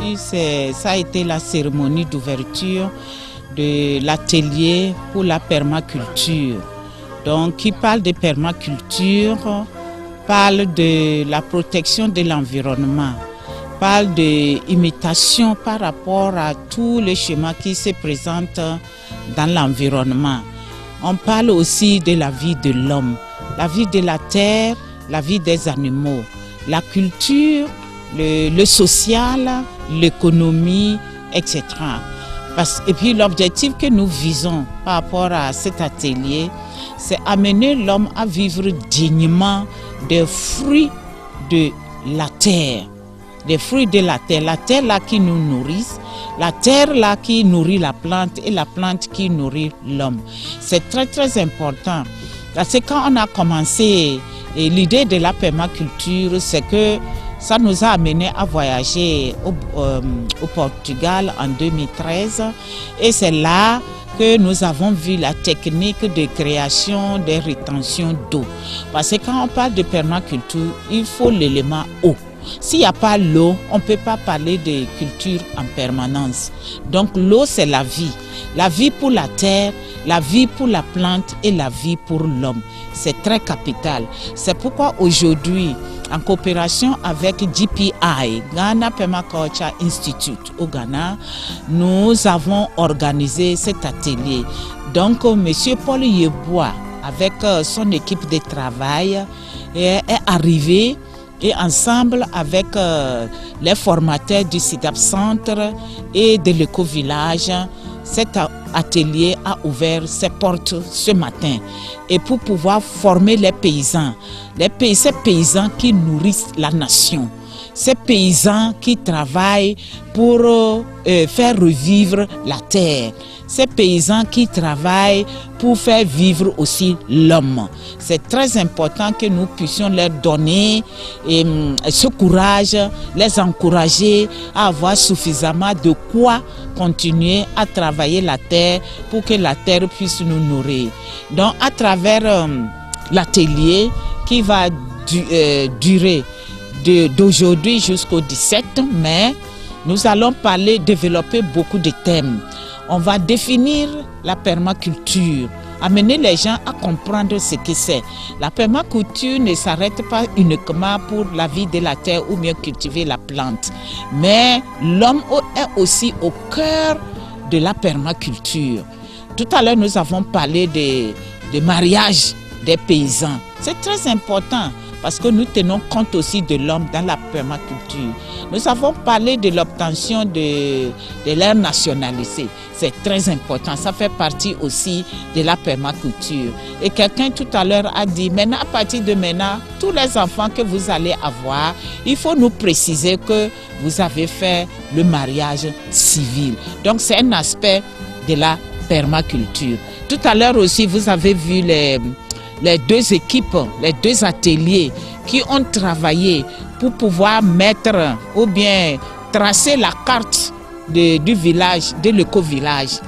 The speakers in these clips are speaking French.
aujourd'hui, ça a été la cérémonie d'ouverture de l'atelier pour la permaculture. Donc, qui parle de permaculture, parle de la protection de l'environnement, parle d'imitation par rapport à tous les schémas qui se présentent dans l'environnement. On parle aussi de la vie de l'homme, la vie de la terre, la vie des animaux, la culture, le social, l'économie, etc. Et puis l'objectif que nous visons par rapport à cet atelier, c'est amener l'homme à vivre dignement des fruits de la terre. Des fruits de la terre là qui nous nourrissent, la terre là qui nourrit la plante et la plante qui nourrit l'homme. C'est très très important. Parce que quand on a commencé l'idée de la permaculture, c'est que ça nous a amené à voyager au Portugal en 2013 et c'est là que nous avons vu la technique de création des rétentions d'eau. Parce que quand on parle de permaculture, il faut l'élément eau. S'il n'y a pas l'eau, on ne peut pas parler de culture en permanence. Donc l'eau, c'est la vie pour la terre, la vie pour la plante et la vie pour l'homme. C'est très capital. C'est pourquoi aujourd'hui, en coopération avec GPI, Ghana Permaculture Institute au Ghana, nous avons organisé cet atelier. Donc M. Paul Yeboah, avec son équipe de travail, est arrivé. Et ensemble avec les formateurs du SIDAP Centre et de l'éco-village, cet atelier a ouvert ses portes ce matin. Et pour pouvoir former les paysans, ces paysans qui nourrissent la nation, ces paysans qui travaillent pour faire revivre la terre, ces paysans qui travaillent pour faire vivre aussi l'homme. C'est très important que nous puissions leur donner ce courage, les encourager à avoir suffisamment de quoi continuer à travailler la terre pour que la terre puisse nous nourrir. Donc à travers l'atelier qui va durer d'aujourd'hui jusqu'au 17 mai, nous allons développer beaucoup de thèmes. On va définir la permaculture, amener les gens à comprendre ce que c'est. La permaculture ne s'arrête pas uniquement pour la vie de la terre ou bien cultiver la plante, mais l'homme est aussi au cœur de la permaculture. Tout à l'heure, nous avons parlé de mariage des paysans. C'est très important parce que nous tenons compte aussi de l'homme dans la permaculture. Nous avons parlé de l'obtention de leur nationalité. C'est très important, ça fait partie aussi de la permaculture. Et quelqu'un tout à l'heure a dit, maintenant, à partir de maintenant, tous les enfants que vous allez avoir, il faut nous préciser que vous avez fait le mariage civil. Donc c'est un aspect de la permaculture. Tout à l'heure aussi, vous avez vu les deux équipes, les deux ateliers qui ont travaillé pour pouvoir mettre ou bien tracer la carte du village, de l'éco-village.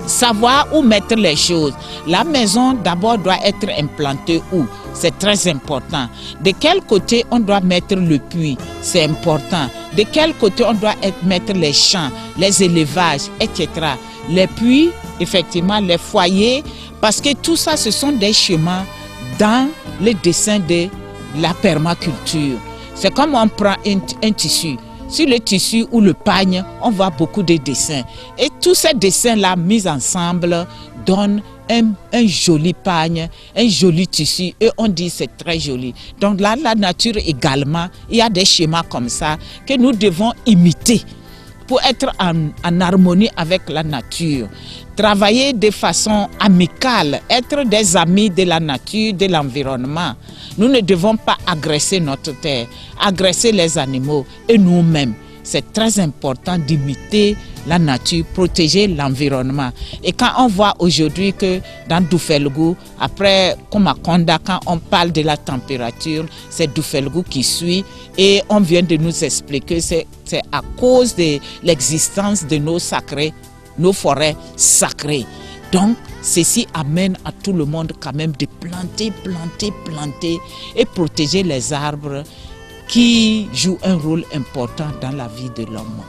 Savoir où mettre les choses. La maison d'abord doit être implantée où? C'est très important. De quel côté on doit mettre le puits? C'est important. De quel côté on doit mettre les champs, les élevages, etc. Les puits, effectivement, les foyers, parce que tout ça, ce sont des schémas dans le dessin de la permaculture. C'est comme on prend un tissu. Sur le tissu ou le pagne, on voit beaucoup de dessins. Et tous ces dessins-là mis ensemble donnent un joli pagne, un joli tissu. Et on dit c'est très joli. Donc là, la nature également, il y a des schémas comme ça que nous devons imiter pour être en harmonie avec la nature. Travailler de façon amicale, être des amis de la nature, de l'environnement. Nous ne devons pas agresser notre terre, agresser les animaux et nous-mêmes. C'est très important d'imiter la nature, protéger l'environnement. Et quand on voit aujourd'hui que dans Doufelgou, après Komakonda, quand on parle de la température, c'est Doufelgou qui suit. Et on vient de nous expliquer que c'est à cause de l'existence de nos forêts sacrées. Donc, ceci amène à tout le monde quand même de planter et protéger les arbres qui jouent un rôle important dans la vie de l'homme.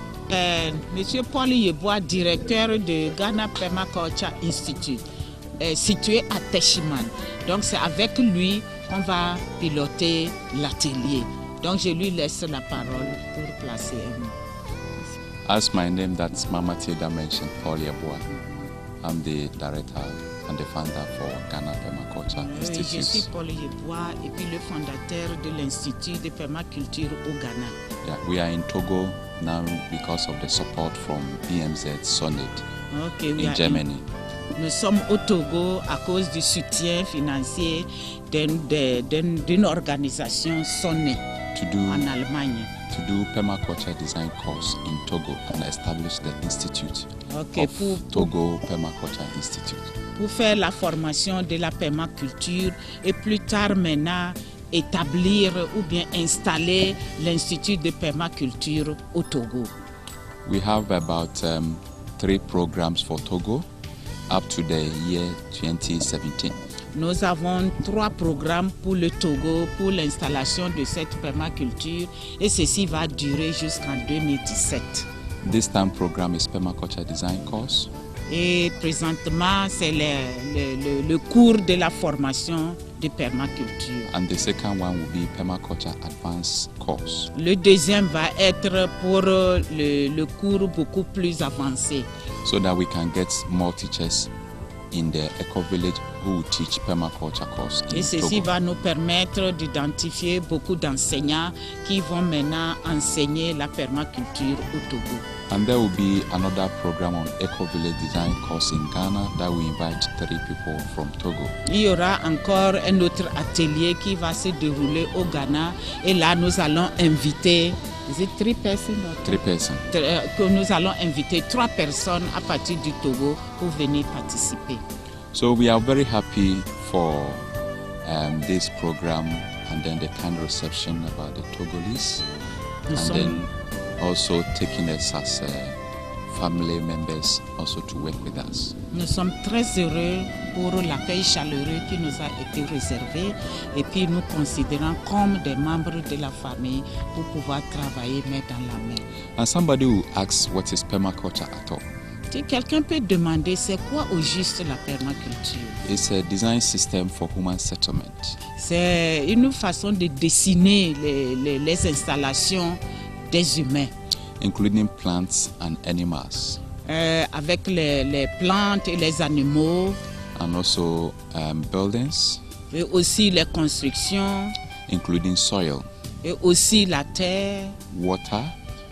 Monsieur Paul Yeboah, directeur de Ghana Permaculture Institute, situé à Teshiman. Donc c'est avec lui qu'on va piloter l'atelier. Donc je lui laisse la parole pour placer un mot. As my name, that's Mama Tilda mentioned, Paul Yeboah. I'm the director and the founder for Ghana Permaculture Institute. Je suis Paul Yeboah et puis le fondateur de l'Institut de Permaculture au Ghana. Yeah, we are in Togo now because of the support from BMZ Sonnet in Germany. Nous sommes au Togo à cause du soutien financier d'une organisation Sonnet en Allemagne. To do permaculture design course in Togo and establish the institute of Togo Permaculture Institute. Pour faire la formation de la permaculture et plus tard maintenant établir ou bien installer l'institut de permaculture au Togo. We have about 3 programs for Togo up to the year 2017. Nous avons 3 programmes pour le Togo pour l'installation de cette permaculture et ceci va durer jusqu'en 2017. This time program is permaculture design course. Et présentement, c'est le cours de la formation de permaculture. And the second one will be permaculture advanced course. Le deuxième va être pour le cours beaucoup plus avancé. So that we can get more teachers in the eco-village who teach permaculture course in Et ceci Togo. va nous permettre d'identifier beaucoup d'enseignants qui vont maintenant enseigner la permaculture au Togo. And there will be another program on eco-village design course in Ghana that we invite 3 people from Togo. Il y aura encore un autre atelier qui va se dérouler au Ghana et là nous allons inviter 3 personnes. 3 persons. Que nous allons inviter 3 personnes à partir du Togo pour venir participer. So we are very happy for this program and then the kind reception about the Togolese and then also taking us as family members also to work with us. Nous sommes très heureux pour l'accueil chaleureux qui nous a été réservé et puis nous considérons comme des membres de la famille pour pouvoir travailler main dans la main. And somebody who asks what is permaculture at all? Si quelqu'un peut demander c'est quoi au juste la permaculture? It's a design system for human settlement. C'est une façon de dessiner les installations des humains. Including plants and animals. Avec les plantes et les animaux. And also buildings. Et aussi les constructions. Including soil. Et aussi la terre. Water.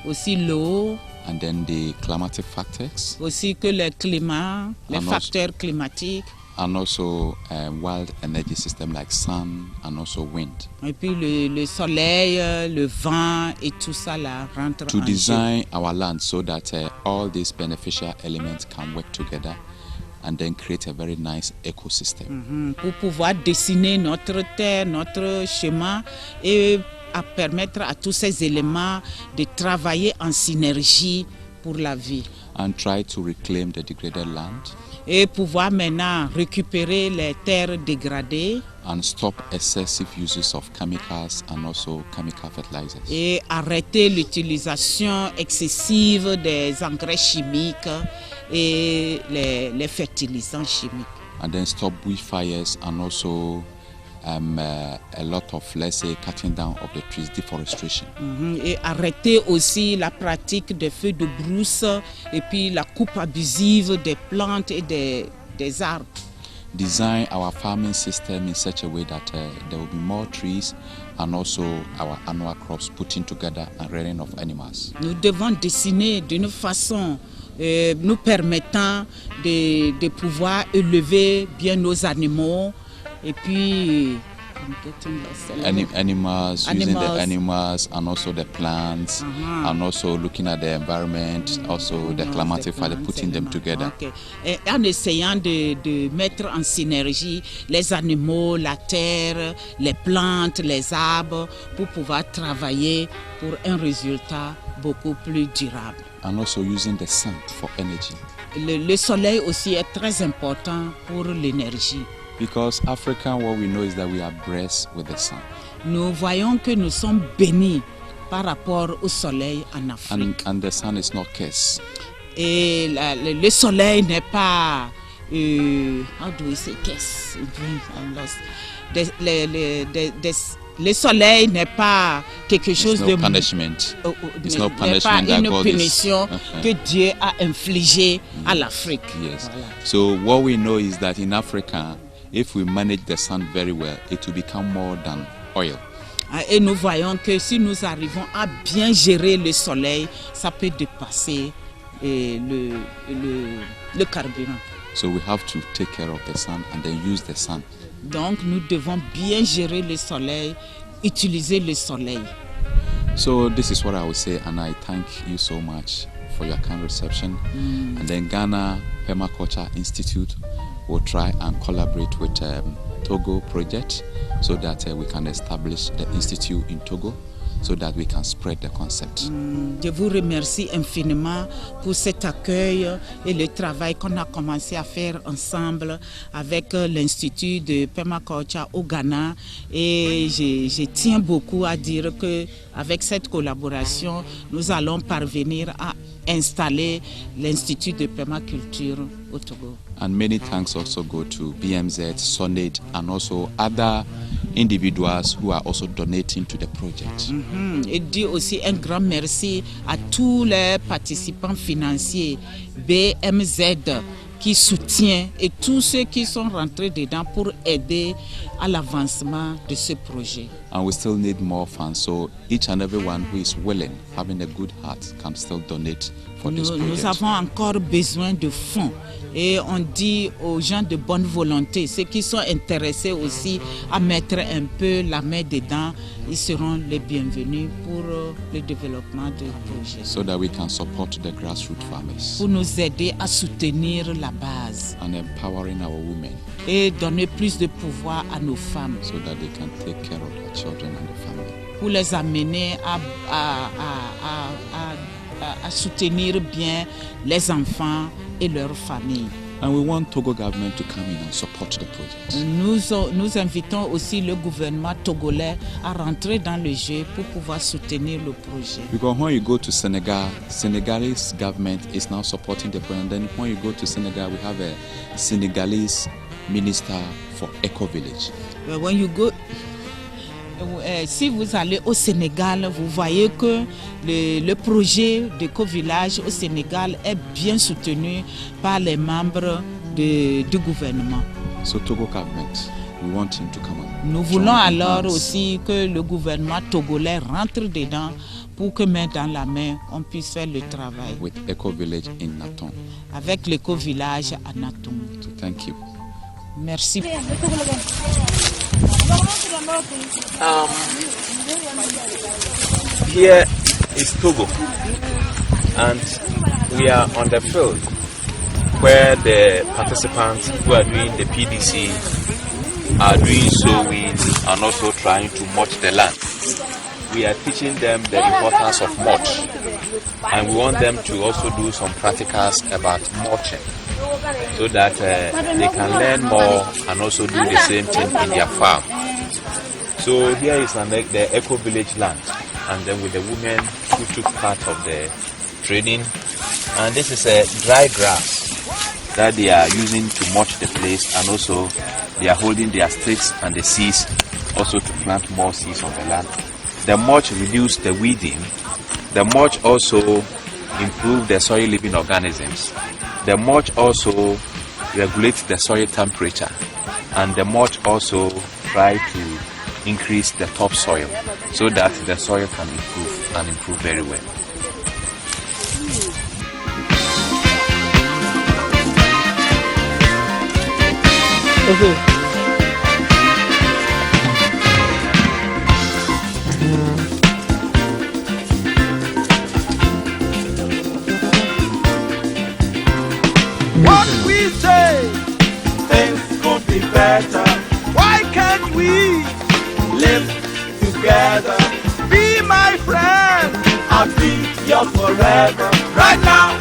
Aussi l'eau. And then the climatic factors. Aussi que le climat, les facteurs climatiques. And also wild energy system like sun and also wind. Et puis le soleil, le vent et tout ça là rentre to en design jeu. our land so that all these beneficial elements can work together and then create a very nice ecosystem. Pour pouvoir dessiner notre terre, notre chemin et à permettre à tous ces éléments de travailler en synergie pour la vie. And try to reclaim the degraded land. Et pouvoir maintenant récupérer les terres dégradées. And stop excessive uses of chemicals and also chemical fertilizers. Et arrêter l'utilisation excessive des engrais chimiques et les fertilisants chimiques. And then stop bushfires and also a lot of, let's say, cutting down of the trees, deforestation. Et arrêter aussi la pratique des feux de brousse et puis la coupe abusive des plantes et des arbres. Design our farming system in such a way that there will be more trees and also our annual crops putting together and rearing of animals. Nous devons dessiner d'une façon nous permettant de pouvoir élever bien nos animaux et puis animals, using the animals and also the plants and also looking at the environment, also the climatic factor, putting them together. Okay. Et en essayant de mettre en synergie les animaux, la terre, les plantes, les arbres pour pouvoir travailler pour un résultat beaucoup plus durable. And also using the sun for energy. Le soleil aussi est très important pour l'énergie. Because Africa, what we know is that we are blessed with the sun. Nous voyons que nous sommes bénis par rapport au soleil en Afrique. And the sun is not cursed. Et le soleil n'est pas... how do we say curse? Le soleil n'est pas quelque chose no de... punishment. It's n'est no punishment pas that une God punition is... que Dieu a infligée à l'Afrique. Yes. Voilà. So what we know is that in Africa, if we manage the sun very well, it will become more than oil. Et nous voyons que si nous arrivons à bien gérer le soleil, ça peut dépasser le carburant. So we have to take care of the sun and then use the sun. Donc nous devons bien gérer le soleil, utiliser le soleil. So this is what I would say, and I thank you so much for your kind reception. And then Ghana Permaculture Institute will try and collaborate with Togo project so that we can establish the institute in Togo so that we can spread the concept. Je vous remercie infiniment pour cet accueil et le travail qu'on a commencé à faire ensemble avec l'Institut de Permaculture au Ghana. Et je tiens beaucoup à dire qu'avec cette collaboration, nous allons parvenir à installer l'Institut de Permaculture au Togo. And many thanks also go to BMZ, Sonate, and also other individuals who are also donating to the project. Et dire aussi un grand merci à tous les participants financiers, BMZ, qui soutient et tous ceux qui sont rentrés dedans pour aider à l'avancement de ce projet. And we still need more funds, so each and everyone who is willing, having a good heart, can still donate for this project. Nous avons encore besoin de fonds et on dit aux gens de bonne volonté, ceux qui sont intéressés aussi à mettre un peu la main dedans, ils seront les bienvenus pour le développement du projet. So that we can support the grassroots farmers. Pour nous aider à soutenir la base. And empowering our women. Et donner plus de pouvoir à nos femmes. So that they can take care of their children and the family. Pour les amener à soutenir bien les enfants et leurs familles. And we want Togo government to come in and support the project. Nous invitons aussi le gouvernement togolais à rentrer dans le jeu pour pouvoir soutenir le projet. Because when you go to Senegal, Senegalese government is now supporting the project. And then when you go to Senegal, we have a Senegalese minister for Eco-Village. When you go, si vous allez au Sénégal, vous voyez que le projet d'Eco-Village au Sénégal est bien soutenu par les membres du gouvernement. So Togo government, we want him to come on. Nous voulons alors aussi que le gouvernement togolais rentre dedans pour que main dans la main, on puisse faire le travail. With Eco-Village in Naton. Avec l'Eco-Village à Naton. So thank you. Merci. Here is Togo, and we are on the field where the participants who are doing the PDC are doing sowing and also trying to mulch the land. We are teaching them the importance of mulch, and we want them to also do some practicals about mulching so that they can learn more and also do the same thing in their farm. So here is the Eco-Village land, and then with the women who took part of the training. And this is a dry grass that they are using to mulch the place, and also they are holding their sticks and the seeds also to plant more seeds on the land. The mulch reduces the weeding. The mulch also improves the soil living organisms. The mulch also regulates the soil temperature, and the mulch also tries to increase the topsoil so that the soil can improve and improve very well. What we say, things could be better. Why can't we live together? Be my friend, I'll be yours forever. Right now,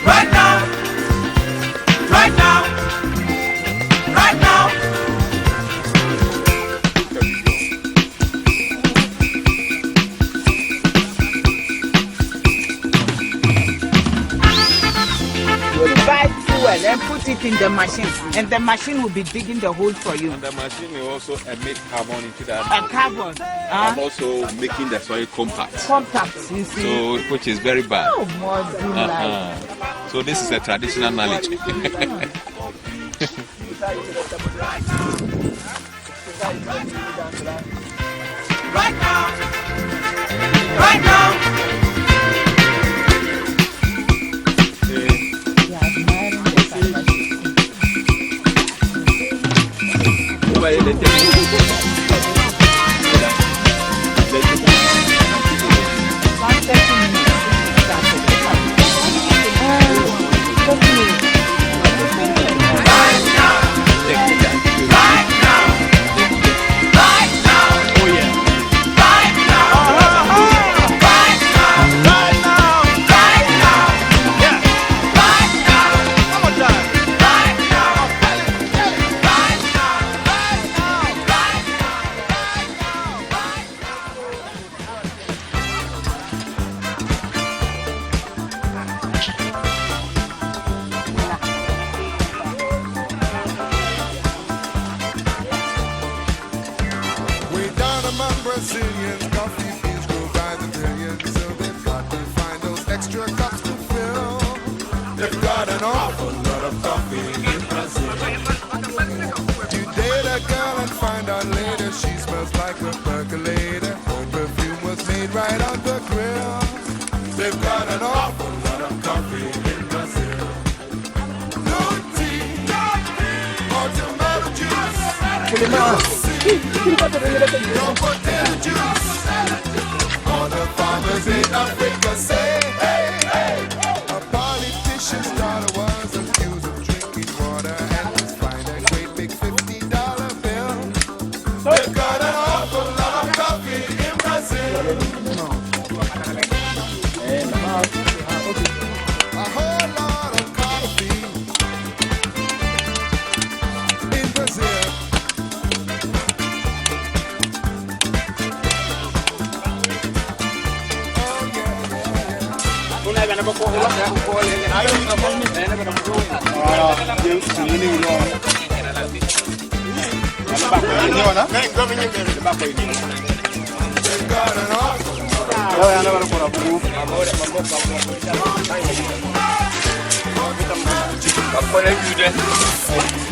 right now, right now, right now. it in the machine, and the machine will be digging the hole for you. And the machine will also emit carbon into that. Carbon. And also making the soil compact. Compact, you see. So, which is very bad. Oh, more So this is a traditional knowledge. Right now. Right now. Brazilians, coffee beans grow by the billions, so they've got to find those extra cups to fill. They've got an awful lot of coffee in Brazil. You date a girl and find out later she smells like a percolator. Her perfume was made right on the grill. They've got an awful lot of coffee in Brazil. No tea, or tomato juice. No potato juice. All the farmers in Africa say, hey, hey. A politician's daughter was accused of drinking water and was fined a great big $50 bill. They've got an awful lot of coffee in Brazil. A whole lot of coffee in Brazil. What